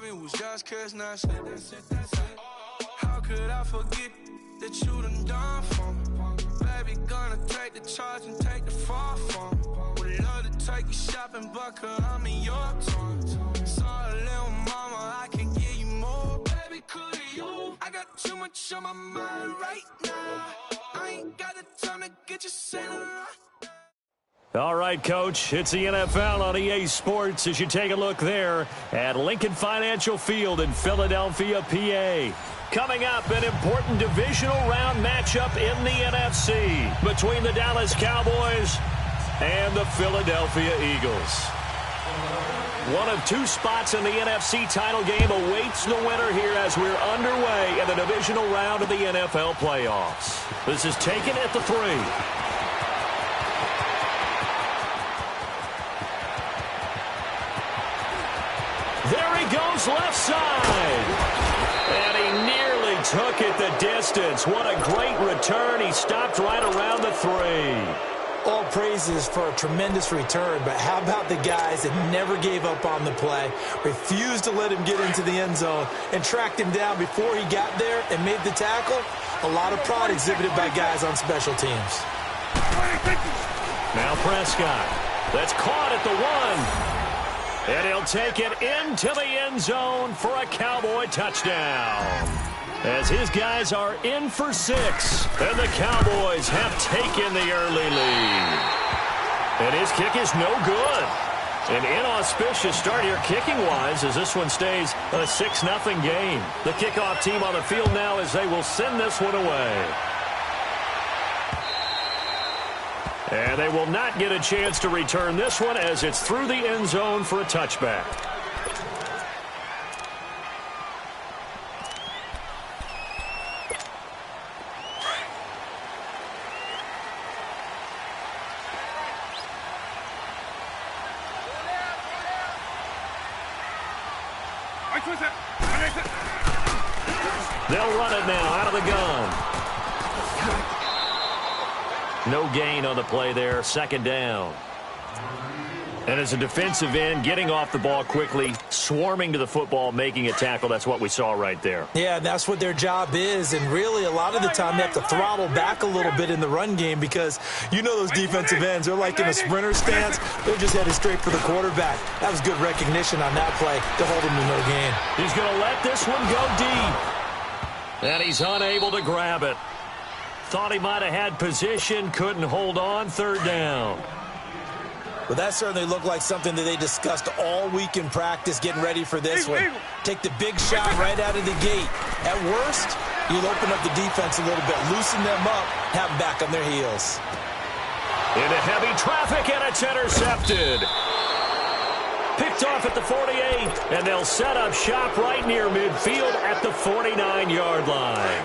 baby, was just kiss, now shit, that's it, that's it. How could I forget that you done for me? Baby, gonna take the charge and take the fall from me. Would love to take you shopping, but cause I'm in your time. Sorry, little mama, I can give you more. Baby, could you? I got too much on my mind right now. I ain't got the time to get you sent around. All right, Coach, it's the NFL on EA Sports as you take a look there at Lincoln Financial Field in Philadelphia, PA. Coming up, an important divisional round matchup in the NFC between the Dallas Cowboys and the Philadelphia Eagles. One of two spots in the NFC title game awaits the winner here as we're underway in the divisional round of the NFL playoffs. This is taken at the 3. There he goes, left side. And he nearly took it the distance. What a great return. He stopped right around the 3. All praises for a tremendous return, but how about the guys that never gave up on the play, refused to let him get into the end zone, and tracked him down before he got there and made the tackle? A lot of pride exhibited by guys on special teams. Now Prescott. That's caught at the 1. And he'll take it into the end zone for a Cowboy touchdown. As his guys are in for 6, and the Cowboys have taken the early lead. And his kick is no good. An inauspicious start here kicking-wise as this one stays a 6-0 game. The kickoff team on the field now as they will send this one away. And they will not get a chance to return this one as it's through the end zone for a touchback. They'll run it now out of the gun. No gain on the play there, 2nd down. And as a defensive end, getting off the ball quickly, swarming to the football, making a tackle, that's what we saw right there. Yeah, that's what their job is, and really a lot of the time they have to throttle back a little bit in the run game because you know those defensive ends, they're like in a sprinter stance, they're just headed straight for the quarterback. That was good recognition on that play to hold him to no gain. He's going to let this one go deep, and he's unable to grab it. Thought he might have had position, couldn't hold on, 3rd down. Well, that certainly looked like something that they discussed all week in practice getting ready for this one. Take the big shot right out of the gate. At worst, you'll open up the defense a little bit, loosen them up, have them back on their heels. Into heavy traffic, and it's intercepted. Picked off at the 48, and they'll set up shop right near midfield at the 49-yard line.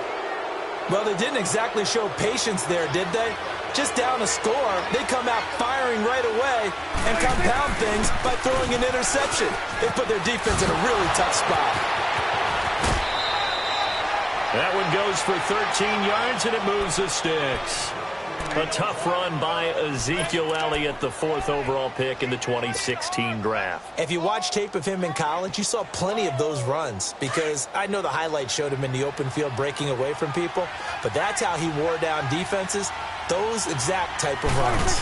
Well, they didn't exactly show patience there, did they? Just down a score, they come out firing right away and compound things by throwing an interception. They put their defense in a really tough spot. That one goes for 13 yards, and it moves the sticks. A tough run by Ezekiel Elliott, the 4th overall pick in the 2016 draft. If you watch tape of him in college, you saw plenty of those runs because I know the highlights showed him in the open field breaking away from people, but that's how he wore down defenses, those exact type of runs.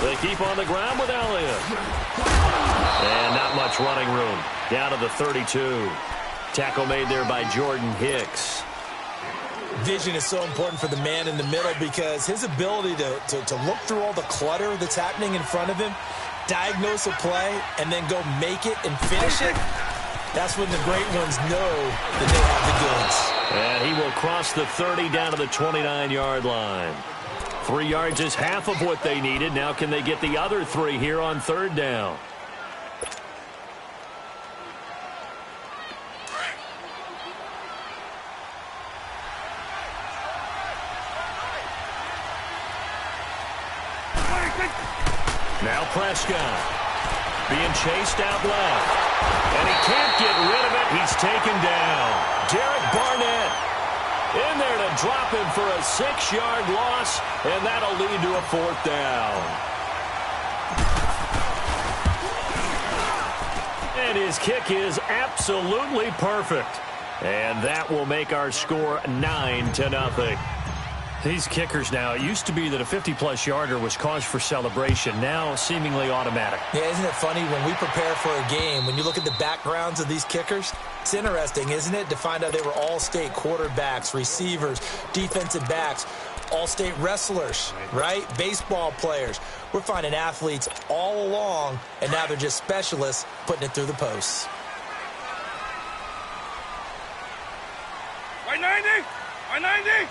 They keep on the ground with Elliott. And not much running room. Down to the 32. Tackle made there by Jordan Hicks. Vision is so important for the man in the middle because his ability to look through all the clutter that's happening in front of him, diagnose a play, and then go make it and finish it, that's when the great ones know that they have the goods. And he will cross the 30 down to the 29-yard line. 3 yards is half of what they needed. Now can they get the other 3 here on 3rd down? Now Prescott being chased out left. And he can't get rid of it. He's taken down. Derek Barnett in there to drop him for a 6-yard loss, and that'll lead to a 4th down. And his kick is absolutely perfect. And that will make our score 9-0. These kickers now, it used to be that a 50-plus yarder was cause for celebration. Now seemingly automatic. Yeah, isn't it funny when we prepare for a game, when you look at the backgrounds of these kickers, it's interesting, isn't it, to find out they were all-state quarterbacks, receivers, defensive backs, all-state wrestlers, right? Baseball players. We're finding athletes all along, and now they're just specialists putting it through the posts. Right 90! Right 90!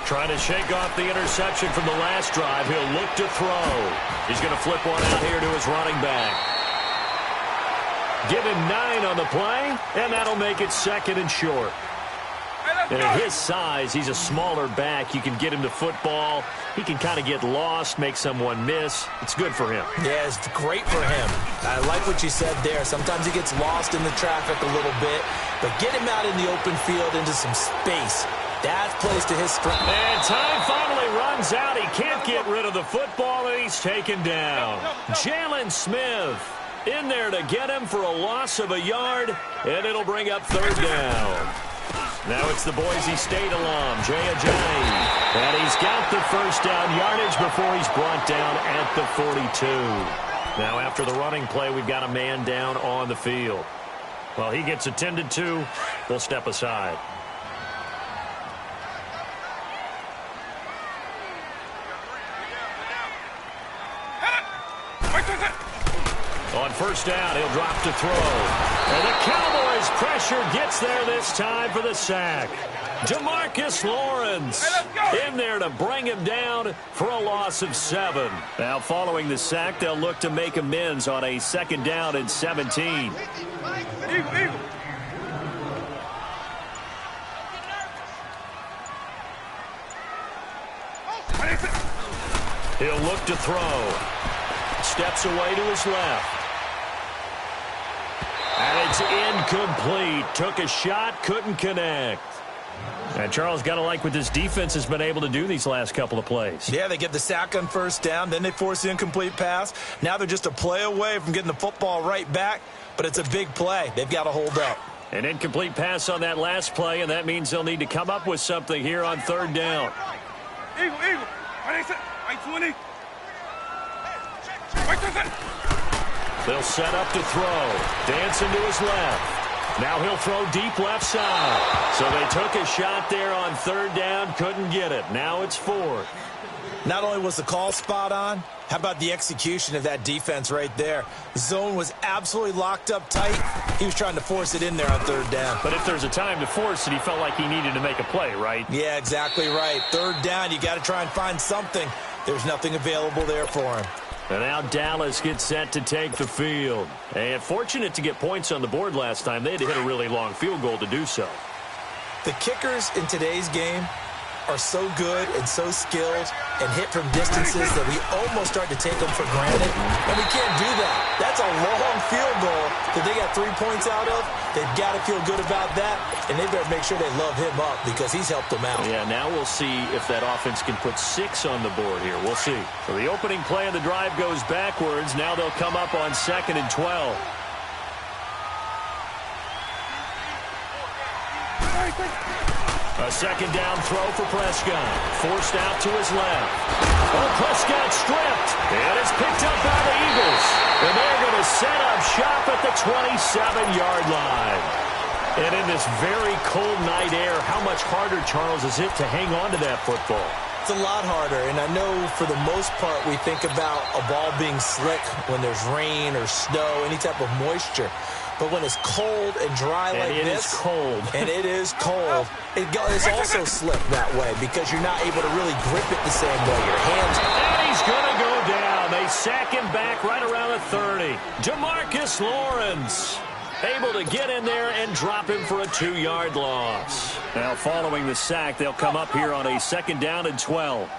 Trying to shake off the interception from the last drive. He'll look to throw. He's going to flip one out here to his running back. Give him 9 on the play, and that'll make it 2nd and short. And at his size, he's a smaller back. You can get him to football. He can kind of get lost, make someone miss. It's good for him. Yeah, it's great for him. I like what you said there. Sometimes he gets lost in the traffic a little bit, but get him out in the open field into some space. That plays to his strength. And time finally runs out. He can't get rid of the football, and he's taken down. Jalen Smith in there to get him for a loss of a yard, and it'll bring up 3rd down. Now it's the Boise State alum, Jay Ajayi. And he's got the 1st down yardage before he's brought down at the 42. Now after the running play, we've got a man down on the field. Well, he gets attended to. We'll step aside. On 1st down, he'll drop to throw. And the Cowboys' pressure gets there this time for the sack. Demarcus Lawrence in there to bring him down for a loss of 7. Now, following the sack, they'll look to make amends on a 2nd down and 17. He'll look to throw. Steps away to his left. And it's incomplete. Took a shot, couldn't connect. And Charles, got to like what this defense has been able to do these last couple of plays. Yeah, they get the sack on 1st down, then they force the incomplete pass. Now they're just a play away from getting the football right back, but it's a big play. They've got to hold up. An incomplete pass on that last play, and that means they'll need to come up with something here on 3rd down. Eagle. Right 20. They'll set up to throw. Dancing to his left. Now he'll throw deep left side. So they took a shot there on 3rd down, couldn't get it. Now it's 4th. Not only was the call spot on, how about the execution of that defense right there? The zone was absolutely locked up tight. He was trying to force it in there on 3rd down. But if there's a time to force it, he felt like he needed to make a play, right? Yeah, exactly right. 3rd down, you got to try and find something. There's nothing available there for him. And now Dallas gets set to take the field. And fortunate to get points on the board last time. They had to hit a really long field goal to do so. The kickers in today's game are so good and so skilled and hit from distances that we almost start to take them for granted. And we can't do that. That's a long field goal that they got 3 points out of. They've got to feel good about that, and they better make sure they love him up because he's helped them out. Yeah, now we'll see if that offense can put 6 on the board here. We'll see. So the opening play of the drive goes backwards. Now they'll come up on 2nd and 12. A 2nd down throw for Prescott. Forced out to his left. Oh, Prescott stripped. And it's picked up by the Eagles. And they're going to set up shop at the 27-yard line. And in this very cold night air, how much harder, Charles, is it to hang on to that football? It's a lot harder, and I know for the most part we think about a ball being slick when there's rain or snow, any type of moisture. But when it's cold and dry like this, and it is cold, it's also slick that way because you're not able to really grip it the same way. Your hands. And he's going to go down. They sack him back right around the 30. Demarcus Lawrence able to get in there and drop him for a 2-yard loss. Now following the sack, they'll come up here on a 2nd down and 12.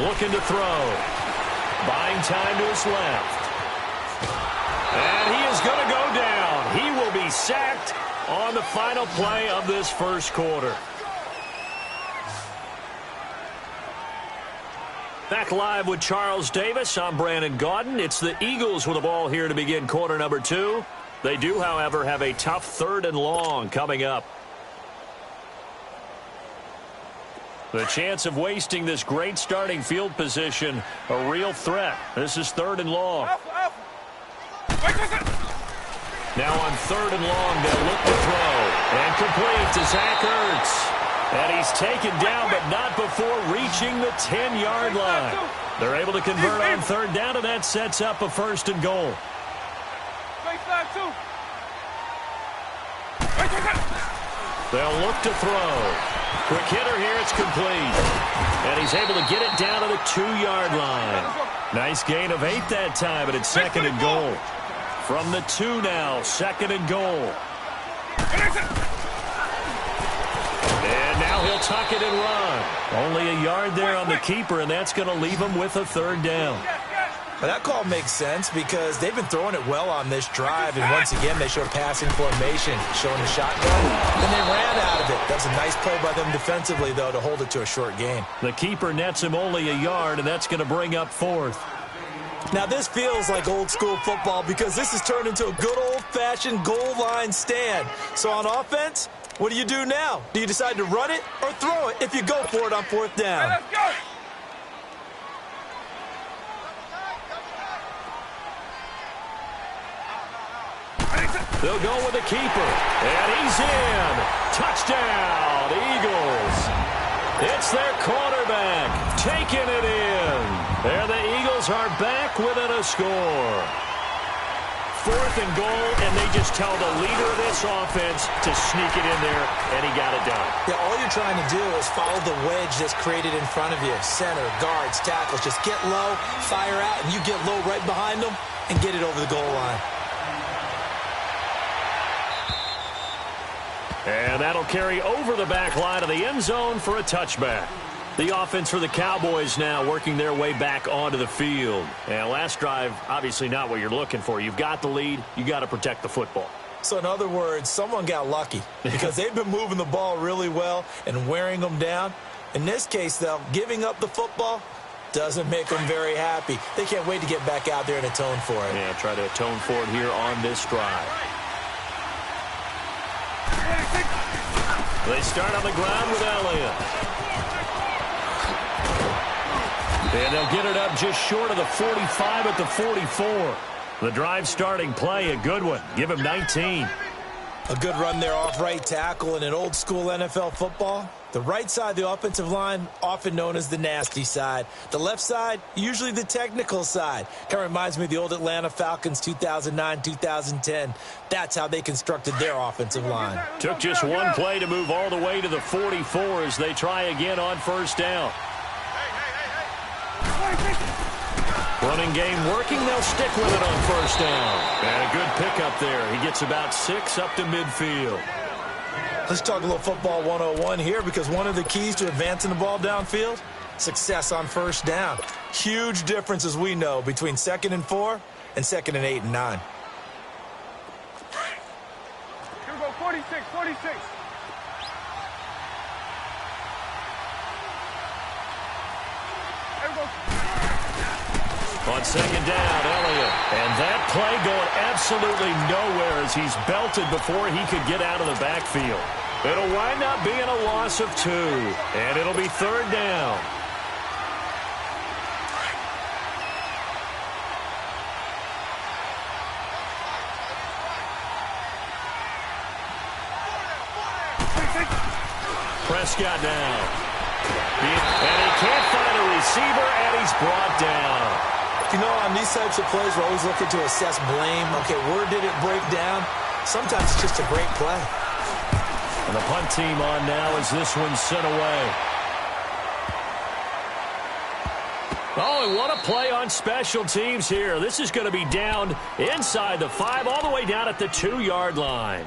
Looking to throw. Buying time to his left. And he is going to go down. He will be sacked on the final play of this first quarter. Back live with Charles Davis. I'm Brandon Gaudin. It's the Eagles with the ball here to begin quarter number 2. They do, however, have a tough 3rd and long coming up. The chance of wasting this great starting field position, a real threat. This is 3rd and long. Now on 3rd and long, they'll look to throw. And complete to Zach Ertz. And he's taken down, but not before reaching the 10-yard line. They're able to convert on 3rd down, and that sets up a 1st and goal. They'll look to throw. Quick hitter here, it's complete. And he's able to get it down to the 2-yard line. Nice gain of 8 that time, but it's 2nd and goal. From the 2 now, 2nd and goal. And now he'll tuck it and run. Only a yard there on the keeper, and that's going to leave him with a 3rd down. Well, that call makes sense because they've been throwing it well on this drive, and once again, they showed passing formation, showing the shotgun, and they ran out of it. That's a nice play by them defensively, though, to hold it to a short gain. The keeper nets him only a yard, and that's going to bring up 4th. Now, this feels like old-school football because this has turned into a good old-fashioned goal line stand. So on offense, what do you do now? Do you decide to run it or throw it if you go for it on 4th down? Let's go. They'll go with the keeper, and he's in. Touchdown, Eagles. It's their quarterback taking it in. And the Eagles are back within a score. 4th and goal, and they just tell the leader of this offense to sneak it in there, and he got it done. Yeah, all you're trying to do is follow the wedge that's created in front of you. Center, guards, tackles, just get low, fire out, and you get low right behind them and get it over the goal line. And that'll carry over the back line of the end zone for a touchback. The offense for the Cowboys now working their way back onto the field. And last drive, obviously not what you're looking for. You've got the lead. You got to protect the football. So in other words, someone got lucky because they've been moving the ball really well and wearing them down. In this case, though, giving up the football doesn't make them very happy. They can't wait to get back out there and atone for it. Yeah, try to atone for it here on this drive. They start on the ground with Elliott. And they'll get it up just short of the 45 at the 44. The drive starting play, a good one. Give him 19. A good run there off right tackle in an old-school NFL football. The right side of the offensive line, often known as the nasty side. The left side, usually the technical side. Kind of reminds me of the old Atlanta Falcons 2009-2010. That's how they constructed their offensive line. Took just one play to move all the way to the 44 as they try again on 1st down. Running game working, they'll stick with it on 1st down. And a good pickup there. He gets about 6 up to midfield. Let's talk a little football 101 here because one of the keys to advancing the ball downfield, success on 1st down. Huge difference, as we know, between 2nd and 4 and 2nd and 8 and 9. Here we go, 46, 46. On 2nd down, Elliott. And that play going absolutely nowhere as he's belted before he could get out of the backfield. It'll wind up being a loss of 2. And it'll be 3rd down. Prescott now. And he can't find a receiver, and he's brought down. You know, on these types of plays, we're always looking to assess blame. Okay, where did it break down? Sometimes it's just a great play. And the punt team on now as this one's sent away. Oh, and what a play on special teams here. This is going to be down inside the 5, all the way down at the 2-yard line.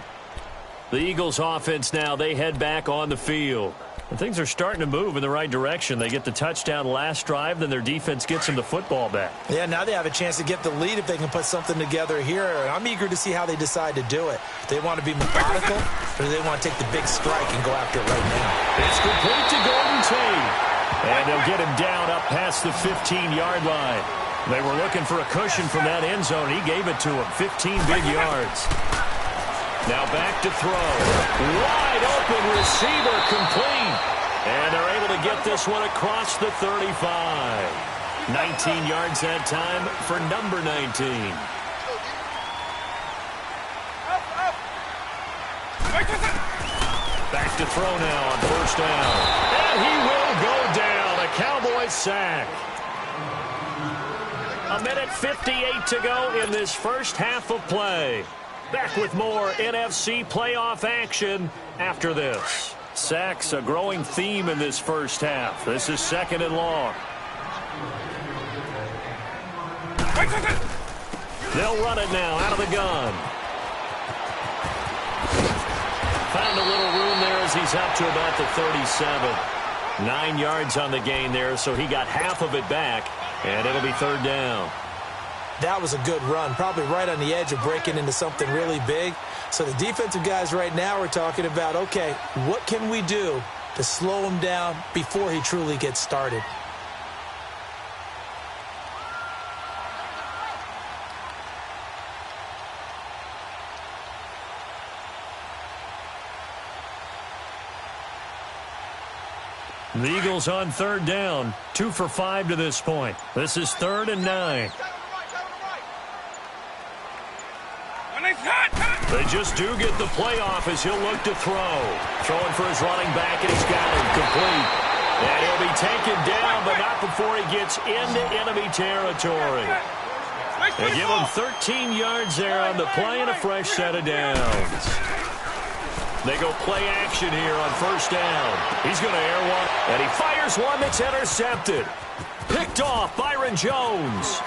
The Eagles offense now, they head back on the field. And things are starting to move in the right direction. They get the touchdown last drive, then their defense gets them the football back. Yeah, now they have a chance to get the lead if they can put something together here. And I'm eager to see how they decide to do it. Do they want to be methodical, or do they want to take the big strike and go after it right now? It's complete to Golden Tate. And they'll get him down up past the 15-yard line. They were looking for a cushion from that end zone. He gave it to him. 15 big yards. Now back to throw. Wide open receiver complete. And they're able to get this one across the 35. 19 yards that time for number 19. Back to throw now on first down. And he will go down. A Cowboys sack. 1:58 to go in this first half of play. Back with more NFC playoff action after this. Sacks, a growing theme in this first half. This is 2nd and long. They'll run it now out of the gun. Found a little room there as he's up to about the 37. 9 yards on the gain there, so he got half of it back, and it'll be 3rd down. That was a good run, probably right on the edge of breaking into something really big. So the defensive guys right now are talking about, okay, what can we do to slow him down before he truly gets started? The Eagles on 3rd down. 2 for 5 to this point. This is 3rd and 9. They just do get the play off as he'll look to throw. Throwing for his running back, and he's got him complete. And he'll be taken down, but not before he gets into enemy territory. They give him 13 yards there on the play and a fresh set of downs. They go play action here on first down. He's going to air one, and he fires one that's intercepted. Picked off Byron Jones.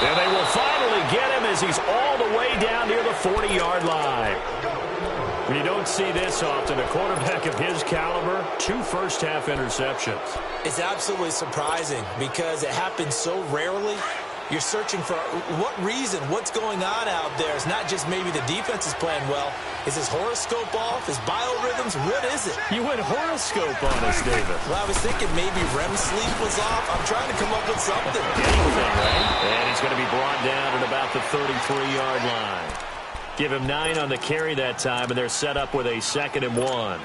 And they will finally get him as he's all the way down near the 40-yard line. You don't see this often. A quarterback of his caliber, 2 first-half interceptions. It's absolutely surprising because it happens so rarely. You're searching for what reason, what's going on out there. It's not just maybe the defense is playing well. Is his horoscope off? His biorhythms? What is it? You went horoscope on us, David. Well, I was thinking maybe REM sleep was off. I'm trying to come up with something. Anything, right? And he's going to be brought down at about the 33-yard line. Give him 9 on the carry that time, and they're set up with a 2nd and 1.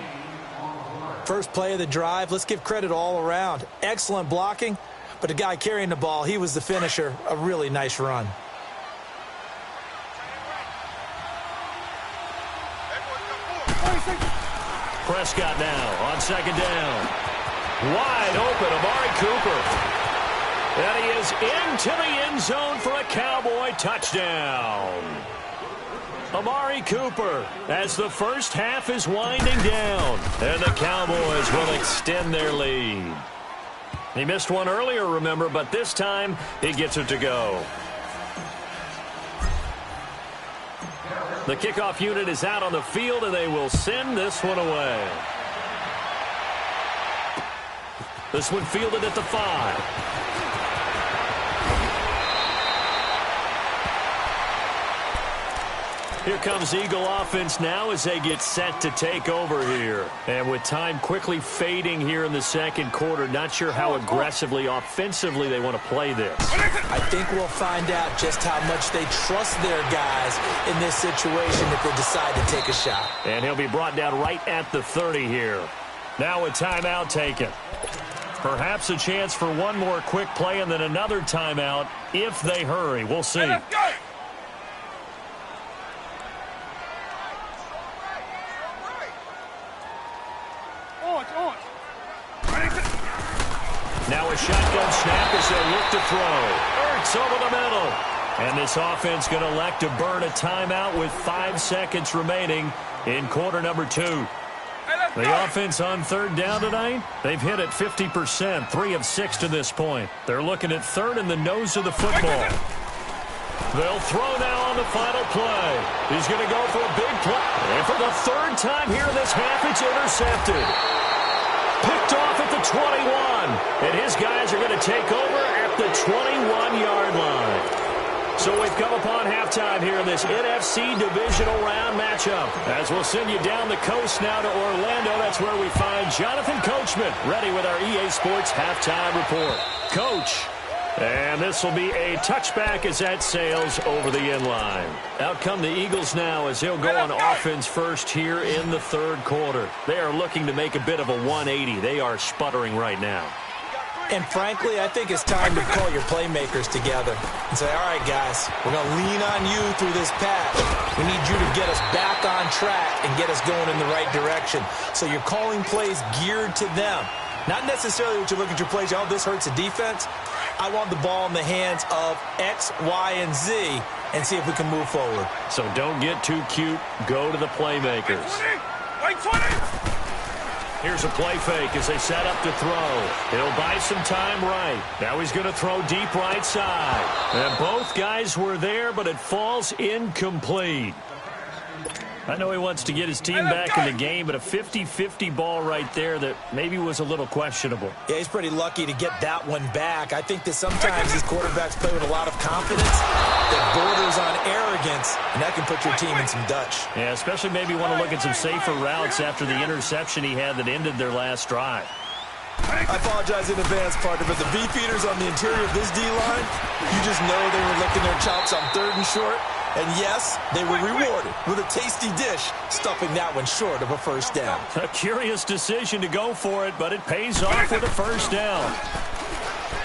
First play of the drive. Let's give credit all around. Excellent blocking. But the guy carrying the ball, he was the finisher. A really nice run. Prescott now on 2nd down. Wide open, Amari Cooper. And he is into the end zone for a Cowboy touchdown. Amari Cooper as the first half is winding down. And the Cowboys will extend their lead. He missed one earlier, remember, but this time he gets it to go. The kickoff unit is out on the field, and they will send this one away. This one fielded at the 5. Here comes Eagle offense now as they get set to take over here. And with time quickly fading here in the second quarter, not sure how aggressively, offensively they want to play this. I think we'll find out just how much they trust their guys in this situation if they decide to take a shot. And he'll be brought down right at the 30 here. Now a timeout taken. Perhaps a chance for one more quick play and then another timeout if they hurry. We'll see. Now a shotgun snap as they look to throw. Ertz over the middle. And this offense going to elect to burn a timeout with 5 seconds remaining in quarter number 2. The offense on 3rd down tonight, they've hit it 50%, 3 of 6 to this point. They're looking at 3rd in the nose of the football. They'll throw now on the final play. He's going to go for a big play. And for the 3rd time here in this half, it's intercepted. Picked off at the 21. And his guys are going to take over at the 21-yard line. So we've come upon halftime here in this NFC divisional round matchup. As we'll send you down the coast now to Orlando, that's where we find Jonathan Coachman, ready with our EA Sports halftime report. Coach, and this will be a touchback as that sails over the end line. Out come the Eagles now as they'll go on offense first here in the third quarter. They are looking to make a bit of a 180. They are sputtering right now. And frankly, I think it's time to call your playmakers together and say, all right, guys, we're going to lean on you through this patch. We need you to get us back on track and get us going in the right direction. So you're calling plays geared to them. Not necessarily what you look at your plays, oh, this hurts the defense. I want the ball in the hands of X, Y, and Z and see if we can move forward. So don't get too cute. Go to the playmakers. Wait 20! Here's a play fake as they set up to throw. He'll buy some time right. Now he's going to throw deep right side. And both guys were there, but it falls incomplete. I know he wants to get his team back in the game, but a 50-50 ball right there that maybe was a little questionable. Yeah, he's pretty lucky to get that one back. I think that sometimes these quarterbacks play with a lot of confidence that borders on arrogance, and that can put your team in some Dutch. Yeah, especially maybe want to look at some safer routes after the interception he had that ended their last drive. I apologize in advance, partner, but the beefeaters on the interior of this D-line, you just know they were licking their chops on 3rd and short. And yes, they were rewarded with a tasty dish, stuffing that one short of a first down. A curious decision to go for it, but it pays off with a first down.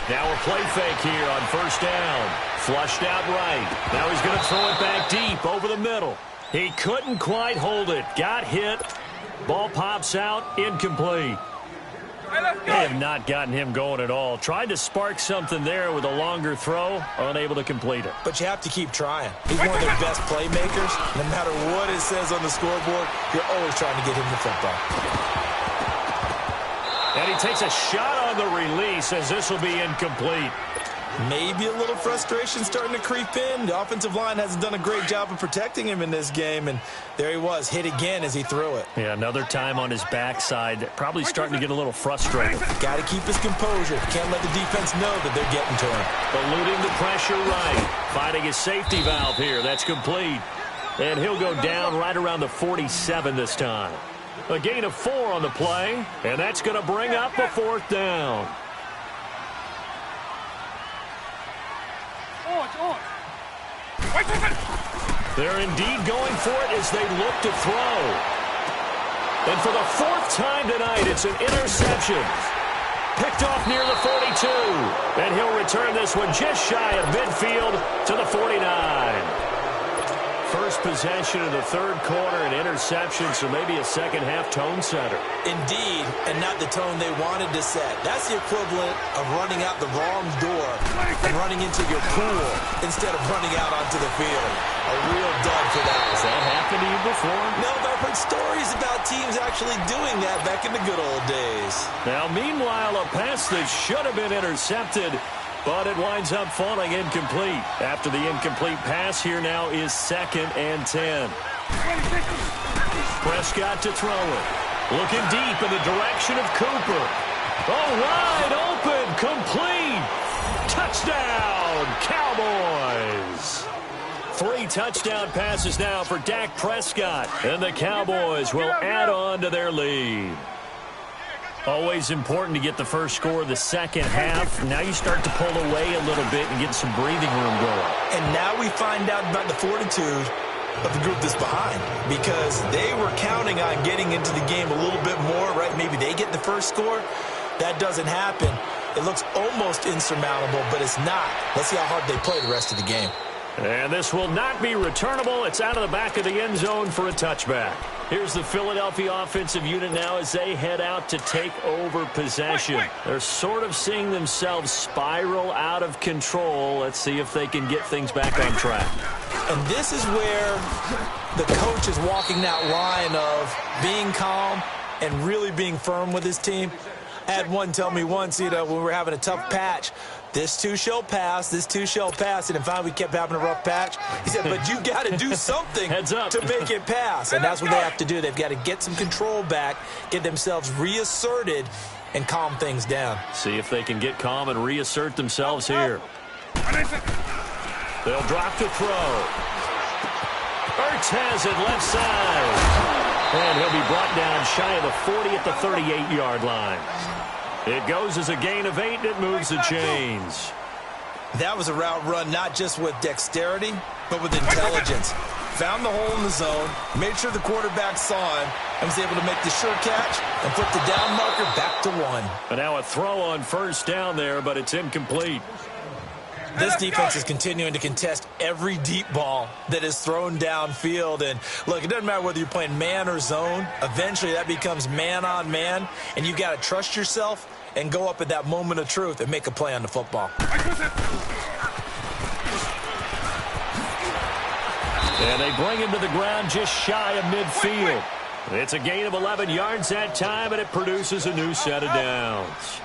Now a play fake here on first down. Flushed out right. Now he's going to throw it back deep over the middle. He couldn't quite hold it. Got hit. Ball pops out. Incomplete. They have not gotten him going at all. Tried to spark something there with a longer throw. Unable to complete it. But you have to keep trying. He's one of their best playmakers. No matter what it says on the scoreboard, you're always trying to get him the football. And he takes a shot on the release as this will be incomplete. Maybe a little frustration starting to creep in. The offensive line hasn't done a great job of protecting him in this game, and there he was, hit again as he threw it. Yeah, another time on his backside. Probably starting to get a little frustrated. Got to keep his composure. Can't let the defense know that they're getting to him. Eluding the pressure right. Finding his safety valve here. That's complete. And he'll go down right around the 47 this time. A gain of 4 on the play, and that's going to bring up a 4th down. They're indeed going for it as they look to throw. And for the 4th time tonight, it's an interception. Picked off near the 42. And he'll return this one just shy of midfield to the 49. First possession of the 3rd quarter, an interception, so maybe a second-half tone setter. Indeed, and not the tone they wanted to set. That's the equivalent of running out the wrong door and running into your pool instead of running out onto the field. A real dud for that. Has that happened to you before? No, but I've heard stories about teams actually doing that back in the good old days. Now, meanwhile, a pass that should have been intercepted, but it winds up falling incomplete. After the incomplete pass, here now is 2nd and 10. Prescott to throw it. Looking deep in the direction of Cooper. Oh, wide open, complete. Touchdown, Cowboys. 3 touchdown passes now for Dak Prescott. And the Cowboys will add on to their lead. Always important to get the first score of the second half. Now you start to pull away a little bit and get some breathing room going. And now we find out about the fortitude of the group that's behind, because they were counting on getting into the game a little bit more, right? Maybe they get the first score. That doesn't happen. It looks almost insurmountable, but it's not. Let's see how hard they play the rest of the game. And this will not be returnable. It's out of the back of the end zone for a touchback. Here's the Philadelphia offensive unit now as they head out to take over possession. They're sort of seeing themselves spiral out of control. Let's see if they can get things back on track. And this is where the coach is walking that line of being calm and really being firm with his team. I had one tell me once, when we were having a tough patch, this too shall pass, this too shall pass. And finally, we kept having a rough patch. He said, but you got to do something to make it pass. And that's what they have to do. They've got to get some control back, get themselves reasserted, and calm things down. See if they can get calm and reassert themselves here. They'll drop to throw. Ertz has it left side. And he'll be brought down shy of the 40 at the 38-yard line. It goes as a gain of 8, and it moves the chains. That was a route run not just with dexterity, but with intelligence. Found the hole in the zone, made sure the quarterback saw him, and was able to make the sure catch and put the down marker back to 1. And now a throw on first down there, but it's incomplete. This defense is continuing to contest every deep ball that is thrown downfield. And, look, it doesn't matter whether you're playing man or zone. Eventually that becomes man on man, and you've got to trust yourself and go up at that moment of truth and make a play on the football. And they bring him to the ground just shy of midfield. It's a gain of 11 yards that time, and it produces a new set of downs.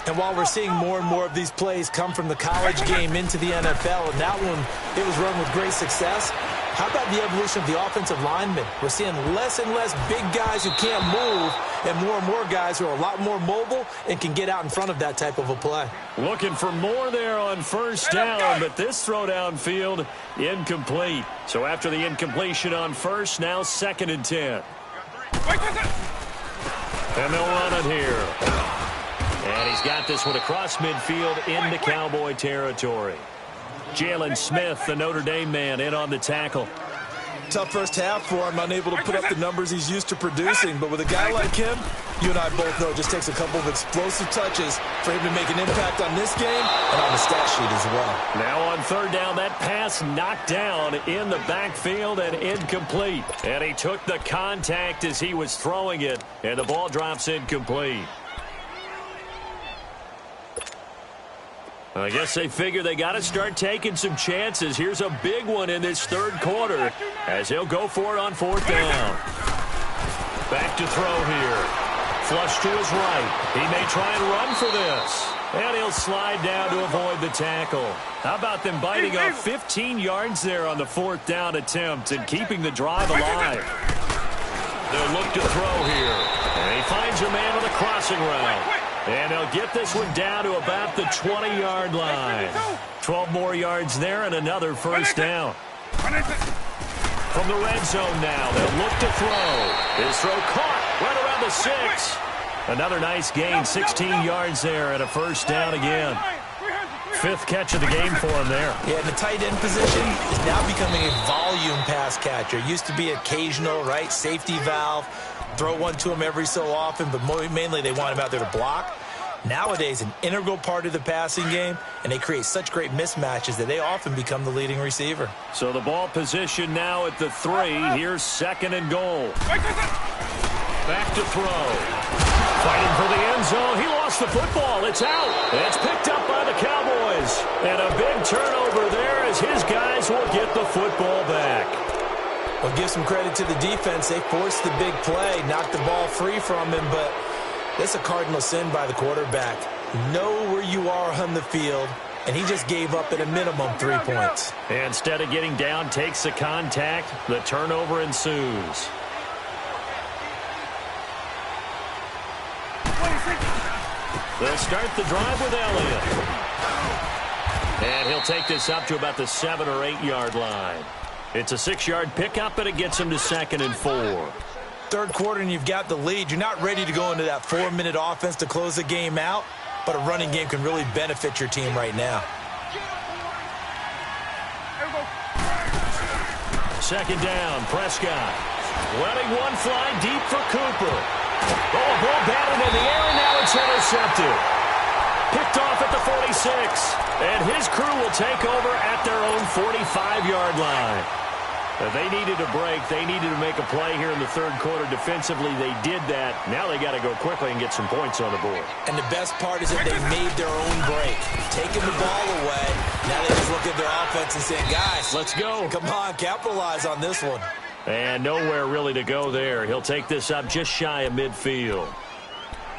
And while we're seeing more and more of these plays come from the college game into the NFL, and that one, it was run with great success, how about the evolution of the offensive linemen? We're seeing less and less big guys who can't move and more guys who are a lot more mobile and can get out in front of that type of a play. Looking for more there on first down, but this throw downfield incomplete. So after the incompletion on first, now 2nd and 10. And they'll run it here. And he's got this one across midfield into Cowboy territory. Jalen Smith, the Notre Dame man, in on the tackle. Tough first half for him, unable to put up the numbers he's used to producing. But with a guy like him, you and I both know it just takes a couple of explosive touches for him to make an impact on this game and on the stat sheet as well. Now on third down, that pass knocked down in the backfield and incomplete. And he took the contact as he was throwing it, and the ball drops incomplete. I guess they figure they got to start taking some chances. Here's a big one in this third quarter as he'll go for it on fourth down. Back to throw here. Flush to his right. He may try and run for this. And he'll slide down to avoid the tackle. How about them biting off 15 yards there on the fourth down attempt and keeping the drive alive? They'll look to throw here. And he finds a man on the crossing route. And they'll get this one down to about the 20-yard line. 12 more yards there and another first down. From the red zone now, they'll look to throw. His throw caught right around the 6. Another nice gain, 16 yards there and a first down again. 5th catch of the game for him there. Yeah, and the tight end position is now becoming a volume pass catcher. Used to be occasional, right? Safety valve. Throw one to him every so often, but mainly they want him out there to block. Nowadays, an integral part of the passing game, and they create such great mismatches that they often become the leading receiver. So the ball position now at the 3. Here's 2nd and goal. Back to throw. Fighting for the end zone. He lost the football. It's out. It's picked up by the Cowboys. And a big turnover there as his guys will get the football back. Well, give some credit to the defense. They forced the big play, knocked the ball free from him, but that's a cardinal sin by the quarterback. Know where you are on the field, and he just gave up at a minimum 3 points. Instead of getting down, takes the contact. The turnover ensues. They'll start the drive with Elliott. And he'll take this up to about the 7 or 8 yard line. It's a 6-yard pickup, and it gets him to 2nd and 4. Third quarter, and you've got the lead. You're not ready to go into that 4-minute offense to close the game out, but a running game can really benefit your team right now. 2nd down, Prescott. Letting one fly deep for Cooper. Oh, ball batted in the air, and now it's intercepted. Picked off at the 46. And his crew will take over at their own 45-yard line. They needed a break. They needed to make a play here in the third quarter. Defensively, they did that. Now they got to go quickly and get some points on the board. And the best part is that they made their own break. Taking the ball away. Now they just look at their offense and say, guys, let's go. Come on, capitalize on this one. And nowhere really to go there. He'll take this up just shy of midfield.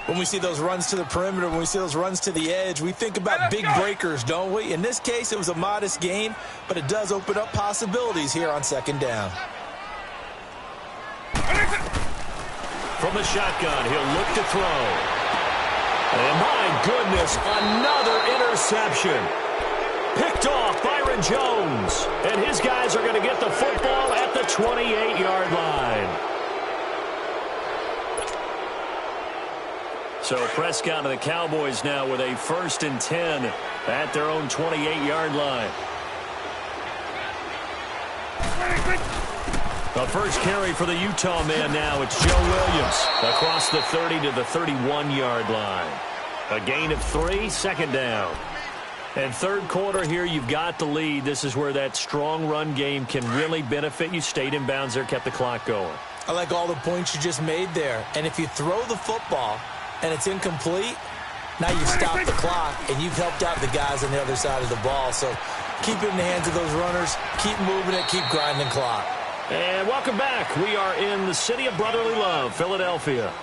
When we see those runs to the perimeter, when we see those runs to the edge, we think about big breakers, don't we? In this case, it was a modest gain, but it does open up possibilities here on 2nd down. From the shotgun, he'll look to throw. And my goodness, another interception. Picked off Byron Aaron Jones. And his guys are going to get the football at the 28-yard line. So Prescott and the Cowboys now with a 1st and 10 at their own 28-yard line. The first carry for the Utah man now. It's Joe Williams across the 30 to the 31-yard line. A gain of 3, 2nd down. And third quarter here, you've got the lead. This is where that strong run game can really benefit you. Stayed in bounds there, kept the clock going. I like all the points you just made there. And if you throw the football and it's incomplete, now you've stopped the clock and you've helped out the guys on the other side of the ball. So keep it in the hands of those runners. Keep moving it. Keep grinding clock. And welcome back. We are in the city of brotherly love, Philadelphia.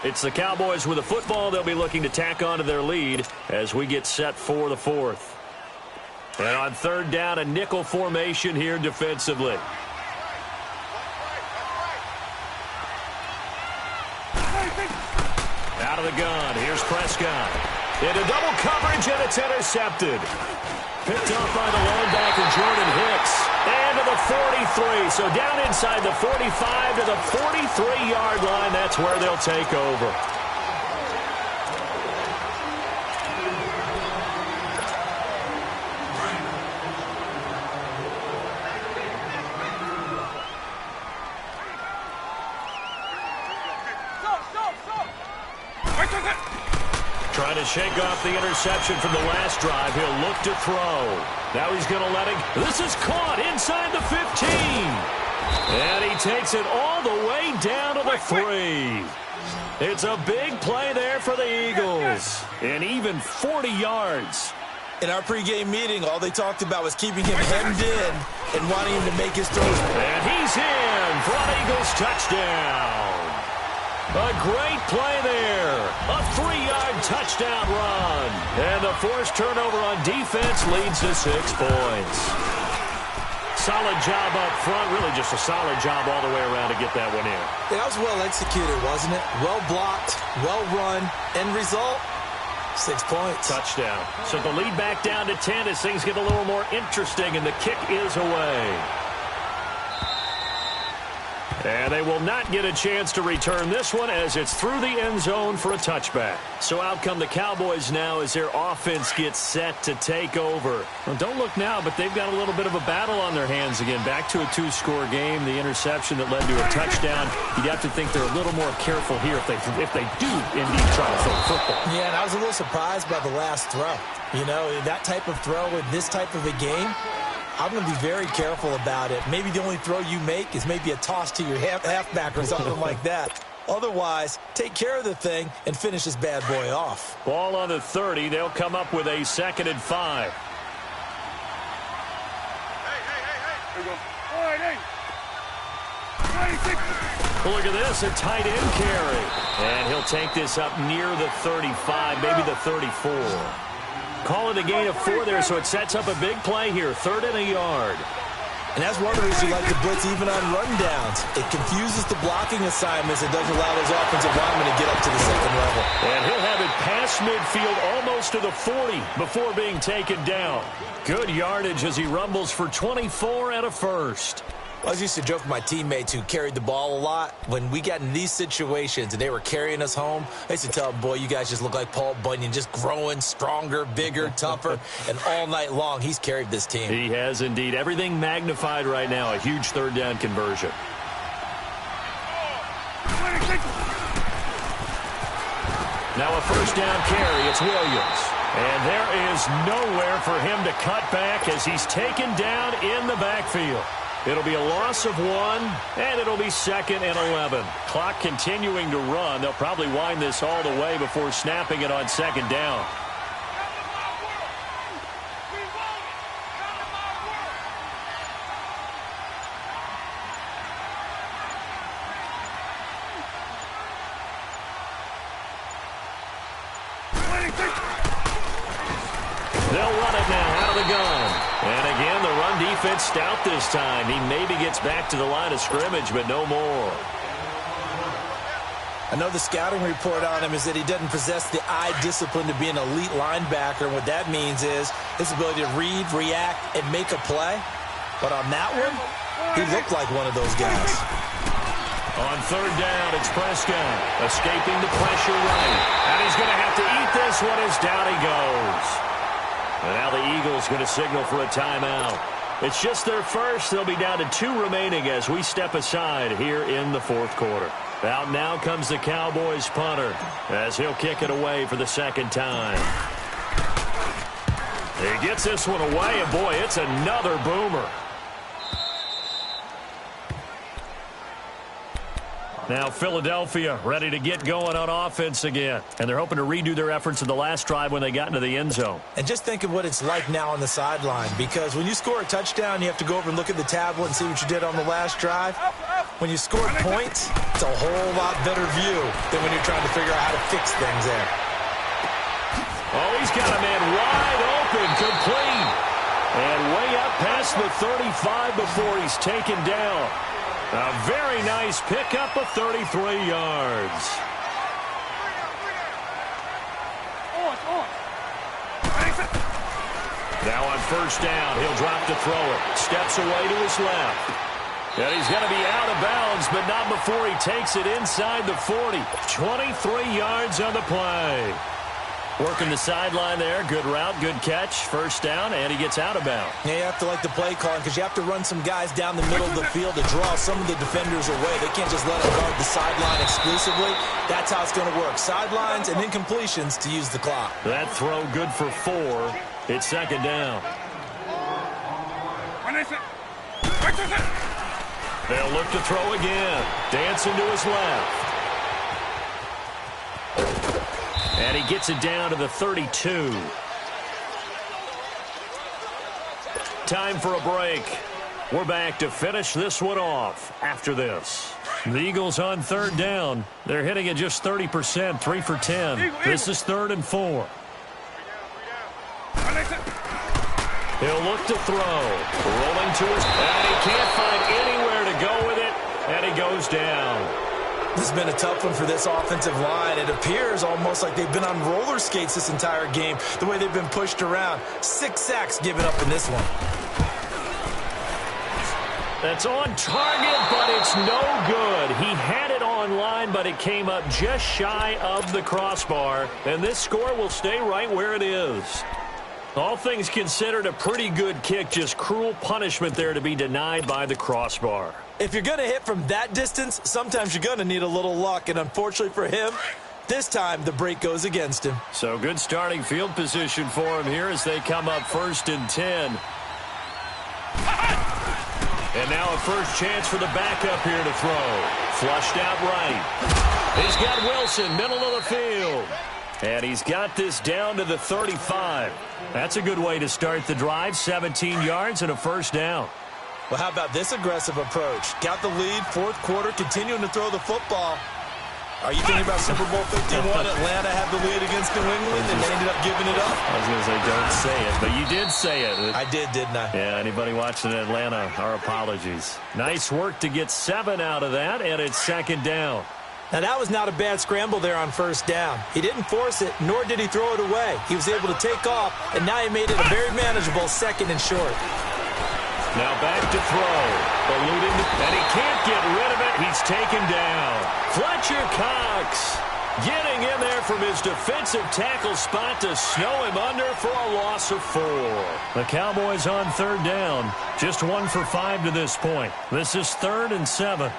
It's the Cowboys with the football. They'll be looking to tack on to their lead as we get set for the 4th. And on 3rd down, a nickel formation here defensively. Out of the gun. Here's Prescott. Into double coverage, and it's intercepted. Picked up by the linebacker, Jordan Hicks. And to the 43. So down inside the 45 to the 43-yard line. That's where they'll take over. Trying to shake off the interception from the last drive. He'll look to throw. Now he's going to let it. This is caught inside the 15. And he takes it all the way down to the 3. It's a big play there for the Eagles. And even 40 yards. In our pregame meeting, all they talked about was keeping him hemmed in and wanting him to make his throws. And he's in for an Eagles touchdown. A great play there. A 3-yard touchdown run. And the forced turnover on defense leads to 6 points. Solid job up front. Really just a solid job all the way around to get that one in. That was well executed, wasn't it? Well blocked, well run. End result, 6 points. Touchdown. So the lead back down to 10 as things get a little more interesting, and the kick is away. And they will not get a chance to return this one as it's through the end zone for a touchback. So out come the Cowboys now as their offense gets set to take over. Well, don't look now, but they've got a little bit of a battle on their hands again. Back to a 2-score game. The interception that led to a touchdown. You'd have to think they're a little more careful here if they do indeed try to throw football. Yeah, and I was a little surprised by the last throw. You know, that type of throw with this type of a game, I'm going to be very careful about it. Maybe the only throw you make is maybe a toss to your halfback or something like that. Otherwise, take care of the thing and finish this bad boy off. Ball on the 30. They'll come up with a 2nd and 5. Here we go. All right, hey. Look at this, a tight end carry. And he'll take this up near the 35, maybe the 34. Call it a gain of 4 there, so it sets up a big play here. 3rd and a yard. And that's one of the reasons you like to blitz even on rundowns. It confuses the blocking assignments. It doesn't allow those offensive linemen to get up to the 2nd level. And he'll have it past midfield almost to the 40 before being taken down. Good yardage as he rumbles for 24 and a first. I was used to joke with my teammates who carried the ball a lot. When we got in these situations and they were carrying us home, I used to tell them, boy, you guys just look like Paul Bunyan, just growing stronger, bigger, tougher. And all night long, he's carried this team. He has indeed. Everything magnified right now. A huge 3rd down conversion. Now a 1st down carry. It's Williams. And there is nowhere for him to cut back as he's taken down in the backfield. It'll be a loss of 1, and it'll be 2nd and 11. Clock continuing to run. They'll probably wind this all the way before snapping it on 2nd down. They'll run it now out of the gun. And again, the run defense stout this time. He maybe gets back to the line of scrimmage, but no more. I know the scouting report on him is that he doesn't possess the eye discipline to be an elite linebacker. And what that means is his ability to read, react, and make a play. But on that one, he looked like one of those guys. On third down, it's Prescott escaping the pressure right. And he's going to have to eat this one as down he goes. And now the Eagles going to signal for a timeout. It's just their first. They'll be down to 2 remaining as we step aside here in the fourth quarter. Out now comes the Cowboys punter as he'll kick it away for the second time. He gets this one away, and boy, it's another boomer. Now Philadelphia ready to get going on offense again. And they're hoping to redo their efforts in the last drive when they got into the end zone. And just think of what it's like now on the sideline. Because when you score a touchdown, you have to go over and look at the tablet and see what you did on the last drive. When you score points, it's a whole lot better view than when you're trying to figure out how to fix things there. Oh, he's got a man wide open, complete. And way up past the 35 before he's taken down. A very nice pickup of 33 yards. Now on first down, he'll drop to throw it. Steps away to his left. And he's going to be out of bounds, but not before he takes it inside the 40. 23 yards on the play. Working the sideline there. Good route, good catch. First down, and he gets out of bounds. Yeah, you have to like the play calling because you have to run some guys down the middle of the field to draw some of the defenders away. They can't just let them guard the sideline exclusively. That's how it's going to work. Sidelines and incompletions to use the clock. That throw good for 4. It's second down. They'll look to throw again. Dancing to his left. And he gets it down to the 32. Time for a break. We're back to finish this one off after this. The Eagles on third down. They're hitting at just 30%, 3 for 10. This is 3rd and 4. He'll look to throw. Rolling to his... And he can't find anywhere to go with it. And he goes down. This has been a tough one for this offensive line. It appears almost like they've been on roller skates this entire game, the way they've been pushed around. 6 sacks given up in this one. That's on target, but it's no good. He had it on line, but it came up just shy of the crossbar. And this score will stay right where it is. All things considered, a pretty good kick. Just cruel punishment there to be denied by the crossbar. If you're going to hit from that distance, sometimes you're going to need a little luck. And unfortunately for him, this time the break goes against him. So good starting field position for him here as they come up 1st and 10. And now a first chance for the backup here to throw. Flushed out right. He's got Wilson, middle of the field. And he's got this down to the 35. That's a good way to start the drive. 17 yards and a first down. Well, how about this aggressive approach? Got the lead, 4th quarter, continuing to throw the football. Are you thinking about Super Bowl 51? Atlanta had the lead against New England, and they ended up giving it up? I was going to say, don't say it, but you did say it. I did, didn't I? Yeah, anybody watching Atlanta, our apologies. Nice work to get 7 out of that, and it's 2nd down. Now, that was not a bad scramble there on first down. He didn't force it, nor did he throw it away. He was able to take off, and now he made it a very manageable 2nd and short. Now back to throw. Eluding, and he can't get rid of it. He's taken down. Fletcher Cox getting in there from his defensive tackle spot to snow him under for a loss of 4. The Cowboys on third down. Just 1 for 5 to this point. This is 3rd and 7.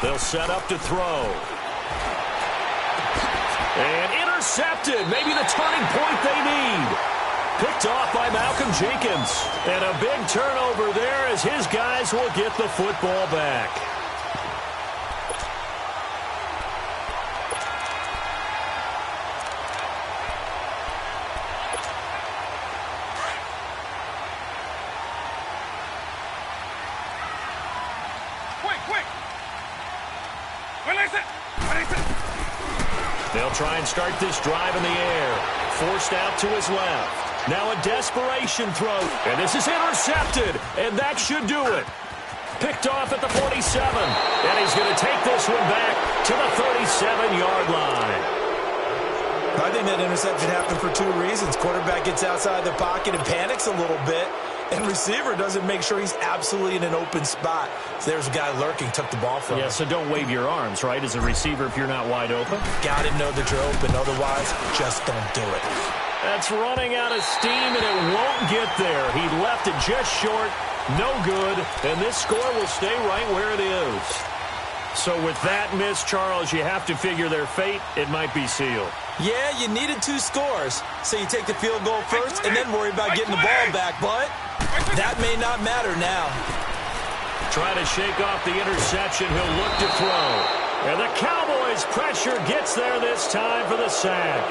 They'll set up to throw. And intercepted. Maybe the turning point they need. Picked off by Malcolm Jenkins. And a big turnover there as his guys will get the football back. Quick! They'll try and start this drive in the air. Forced out to his left. Now a desperation throw. And this is intercepted. And that should do it. Picked off at the 47. And he's going to take this one back to the 37-yard line. I think that interception happened for two reasons. Quarterback gets outside the pocket and panics a little bit, and receiver doesn't make sure he's absolutely in an open spot. So there's a guy lurking, took the ball from him. Yeah, so don't wave your arms, right, as a receiver if you're not wide open. Got to know that you're open. Otherwise, just don't do it. That's running out of steam, and it won't get there. He left it just short, no good, and this score will stay right where it is. So with that miss, Charles, you have to figure their fate. It might be sealed. Yeah, you needed two scores, so you take the field goal first and then worry about getting the ball back, but that may not matter now. Try to shake off the interception. He'll look to throw. And the Cowboys' pressure gets there this time for the sack.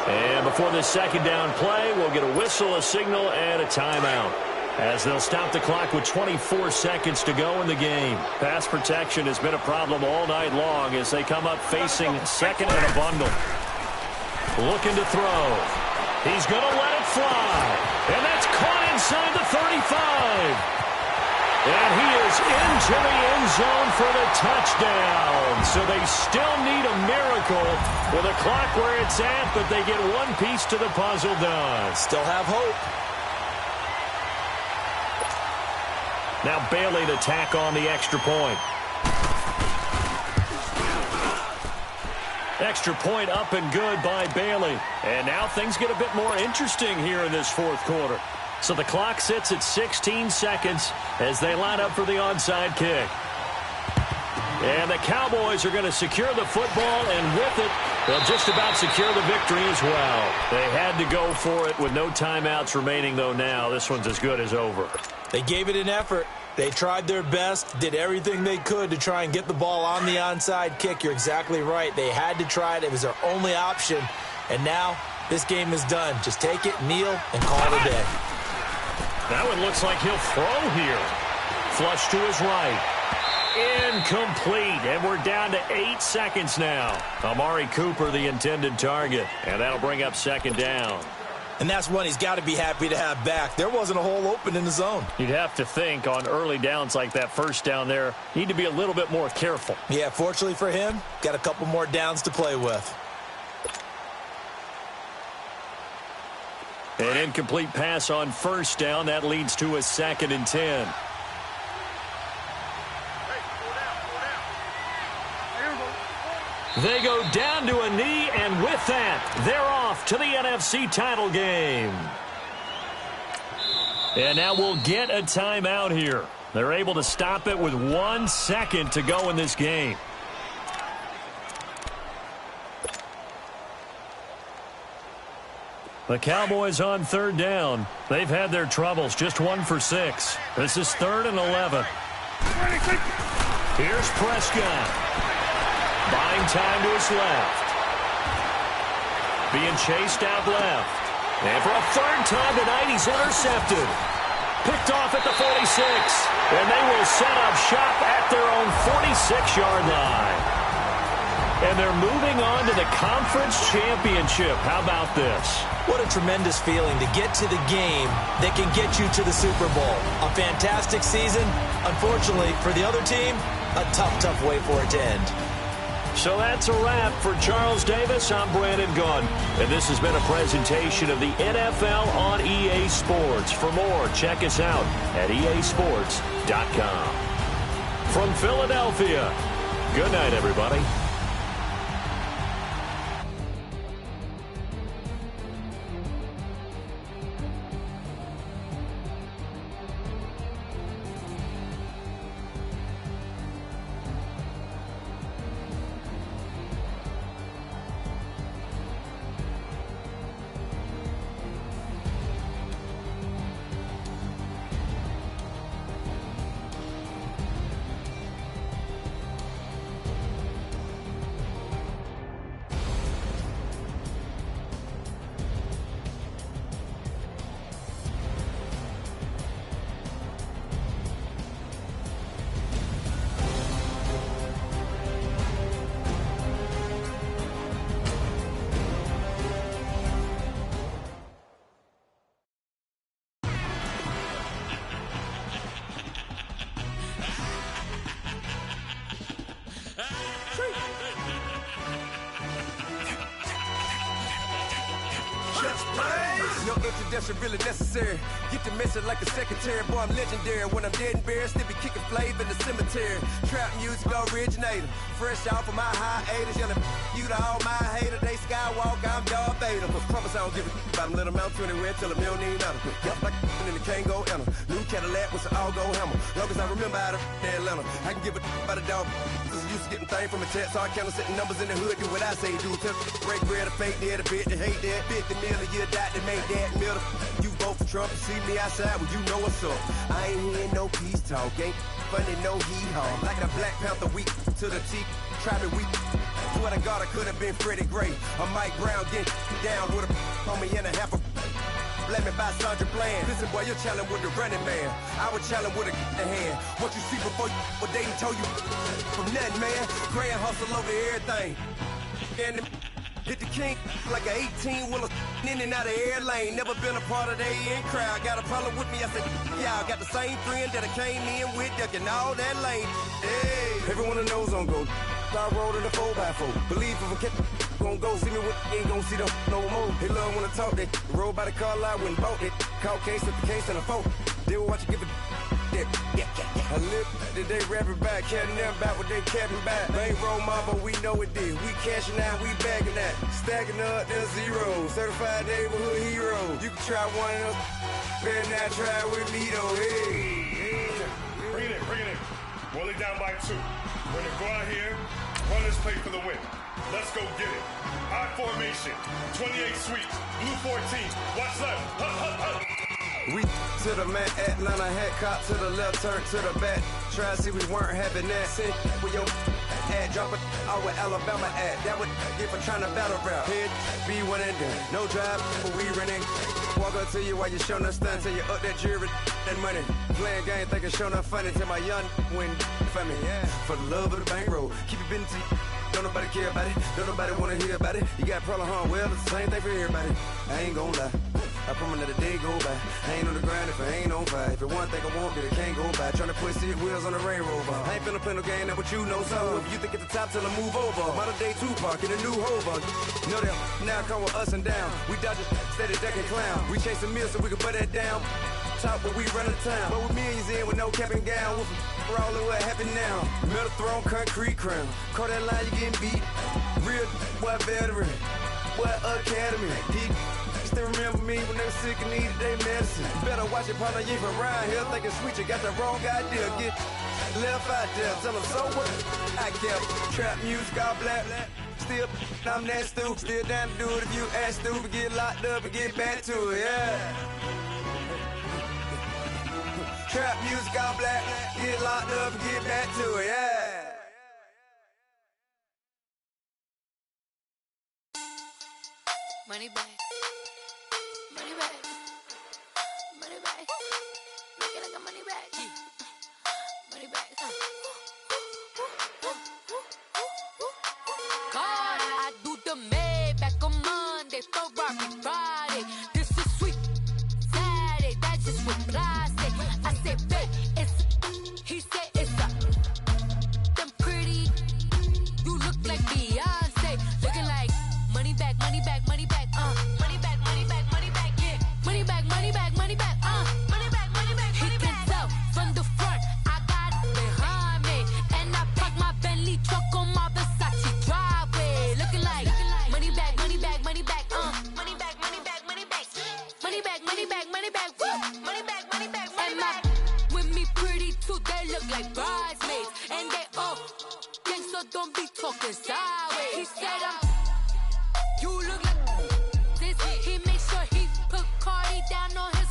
And before the second down play, we'll get a whistle, a signal, and a timeout, as they'll stop the clock with 24 seconds to go in the game. Pass protection has been a problem all night long as they come up facing second and a bundle. Looking to throw. He's going to let it fly. And that's caught inside the 35. And he is into the end zone for the touchdown. So they still need a miracle with a clock where it's at, but they get one piece to the puzzle done. Still have hope. Now Bailey to tack on the extra point. Extra point up and good by Bailey. And now things get a bit more interesting here in this fourth quarter. So the clock sits at 16 seconds as they line up for the onside kick. And the Cowboys are going to secure the football, and with it, they'll just about secure the victory as well. They had to go for it with no timeouts remaining, though now. This one's as good as over. They gave it an effort. They tried their best, did everything they could to try and get the ball on the onside kick. You're exactly right. They had to try it. It was their only option. And now this game is done. Just take it, kneel, and call it a day. That one looks like he'll throw here. Flush to his right. Incomplete. And we're down to 8 seconds now. Amari Cooper, the intended target. And that'll bring up second down. And that's one he's got to be happy to have back. There wasn't a hole open in the zone. You'd have to think on early downs like that first down there, need to be a little bit more careful. Yeah, fortunately for him, got a couple more downs to play with. An incomplete pass on first down. That leads to a 2nd and 10. They go down to a knee, and with that, they're off to the NFC title game. And now we'll get a timeout here. They're able to stop it with 1 second to go in this game. The Cowboys on third down. They've had their troubles, just 1 for 6. This is 3rd and 11. Here's Prescott. Buying time to his left. Being chased out left. And for a third time tonight, he's intercepted. Picked off at the 46. And they will set up shop at their own 46-yard line. And they're moving on to the conference championship. How about this? What a tremendous feeling to get to the game that can get you to the Super Bowl. A fantastic season. Unfortunately, for the other team, a tough, tough way for it to end. So that's a wrap. For Charles Davis, I'm Brandon Gunn. And this has been a presentation of the NFL on EA Sports. For more, check us out at easports.com. From Philadelphia, good night, everybody. that's really necessary. Get the message like a secretary, boy, I'm legendary. When I'm dead and buried, still be kicking flavor in the cemetery. Trap music originator, fresh off of my hiatus. Yelling you to all my haters, they skywalk, I'm Darth Vader. Promise I don't give a about them, let them out to anywhere, tell them you don't need nothing. Yup, like and the can't go enter. New Cadillac with an all-gold hammer. Long as I remember out of Atlanta, I can give a about a dog. Used to getting things from a text, so I count setting numbers in the hood. Do what I say, do. Tell break bread, a fake dead, a bit to hate that. 50 million, you died to make that middle. You vote for Trump, you see me outside, well, you know what's up. I ain't hearing no peace talk, ain't funny, no hee-haw. Like a Black Panther weak to the teeth, try me weak. Swear to God, I could have been Freddie Gray. Or Mike Brown getting down with a on me and a half a. Let me buy Sandra Bland. Listen, boy, you're challenging with the running man. I would challenge with a hand. What you see before you, what they done told you from nothing, man. Grand hustle over everything. And hit the king like an 18-wheeler in and out of air lane. Never been a part of the in crowd. Got a problem with me, I said, y'all got the same friend that I came in with, ducking all that lane. Hey, everyone knows on go. I rolled in the 4x4. Believe if I kept gon' go see me with ain't gon' see them no more. They love when I talk, they roll by the car lot, went and bought it. Caught case at the case and a phone. They will watch you give it. I live today rapping back, carrying them back what they capping back. Bankroll mama, we know it did. We cashing out, we bagging that. Stacking up, there's zero. Certified neighborhood hero. You can try one of them, better not try with me though. Hey. Bring it in. Roll it down by 2. We're gonna go out here, run this play for the win. Let's go get it. I formation, 28 sweeps, blue 14. Watch left. We to the man, Atlanta hat cop to the left, turn to the back. Try to see we weren't having that. Sit with your ad, drop it out with Alabama at. That would get for trying to battle rap. Head be one and done. No drive, but we running. Walk up to you while you showing us stun. Till you up that jury, that money. Playing game, thinking showing up funny. Till my young win for me. Yeah. For the love of the bankroll. Keep it busy. Don't nobody care about it. Don't nobody wanna hear about it. You got problem, huh? Well, it's the same thing for everybody. I ain't gon' lie. I promise that a day go by. I ain't on the grind if I ain't on fire. If it one thing I want, then it can't go by. Tryna put seat wheels on the Range Rover. I ain't finna play no game, that what you know. So if you think at the top, tell them move over. Modern day Tupac in a new Hova. Know that now come with us and down. We dodge a steady deck and clown. We chase a meal so we can put that down. Top, but we run the town. But with millions in with no cap and gown. We're all in what happened now. Metal throne, concrete crown. Call that line, you getting beat. Real, what veteran. What academy. He still remember me when they were sick and needed their medicine. Better watch it, partner, you from around here thinking sweet, you got the wrong idea. Get left out there, tell them so what? I kept trap music all black. Still, I'm that stupid. Still down to do it if you ask stupid. Get locked up and get back to it, yeah. Trap music all black. Get locked up and get back to it, yeah. Money back. Money back. Money back. Make it like a money back. Money back. God, I do the Maybach on Monday, Ferrari Friday. This is sweet Saturday, that's just what plastic. I said, babe, it's, he said it's a, them pretty, you look like Beyonce, looking like money back, money back, money back, money back, money back, money back, yeah, money back, money back, money back, money back, money back, he can tell from the front, I got it behind me, and I park my Bentley truck on my Versace driveway, looking like money back, money back, money back, money back, money back, money back, money back, money back, money back, woo, money back, money back, money back, with me pretty too, they look like bridesmaids, and they all gang, so don't be talking sideways. He said you look like this. He makes sure he put Cardi down on his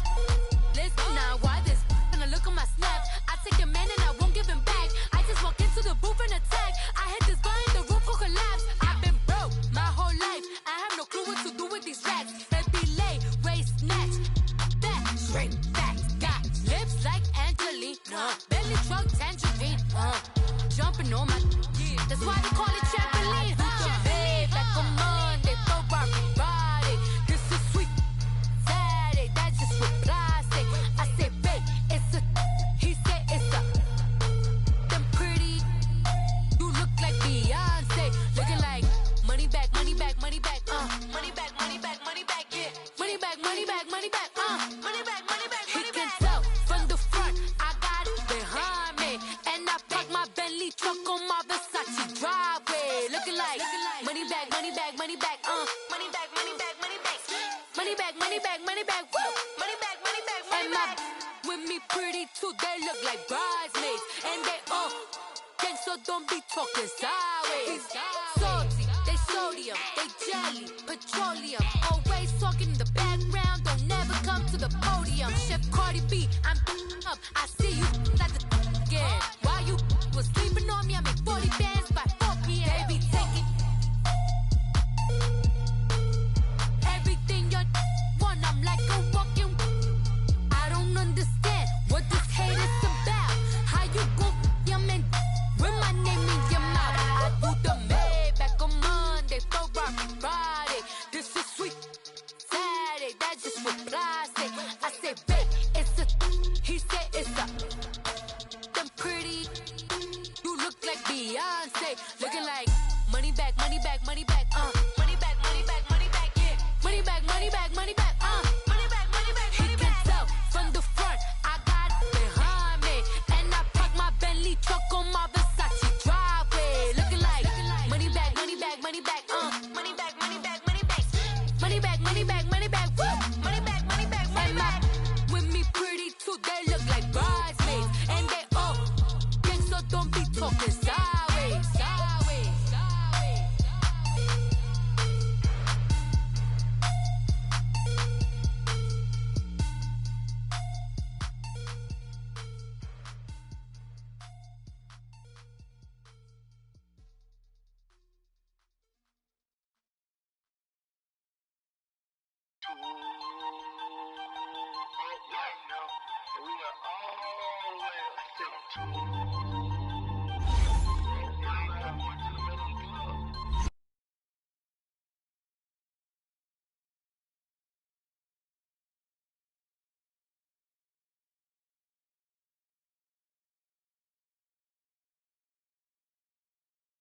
list. Now why this? When I look at my snap, I take your man and I won't give him back. I just walk into the booth and attack. I hit this guy in the roof will collapse. I've been broke my whole life. I have no clue what to do with these racks. They be lay, waist snatch, back, straight back. Got lips like Angelina, belly truck tangerine, jumping on my. That's why they call it trampoline. Back on Monday, Ferrari Friday. This is sweet Saturday, that's just with plastic. I said, babe, it's a, he said it's a, them pretty, you look like Beyonce, looking like money back, money back, money back, money back, money back, money back, yeah, money back, money back, money back. pretty too, they look like bridesmaids. And they all gang, so don't be talking sideways. Salty, they sodium, they jelly, petroleum. Always talking in the background, don't never come to the podium. Chef Cardi B, I'm up, I see you like the again. While you was sleeping on me, I make 40 bands by 4 p.m. They be taking everything you want, I'm like a walking. I don't understand what this hate is about. How you gon' your man with my name in your mouth? I do the Maybach on Monday, for Friday. This is sweet Saturday, that's just what plastic. I say, babe, it's a, he said it's a, them pretty, you look like Beyonce, looking like money back, money back, money back, money back, money back, money back, yeah, money back, money back, money back, money back, money back, money back. He can tell from the front, I got it behind me, and I park my Bentley truck on my Versace driveway, looking like money back, money back, money back, money back, money back, money back, money back, money back, money back, woo, money back, money back, money back. With me pretty too, they look like bridesmaids, and they all gang, so don't be talking sideways, sideways, sideways. We are all the way up.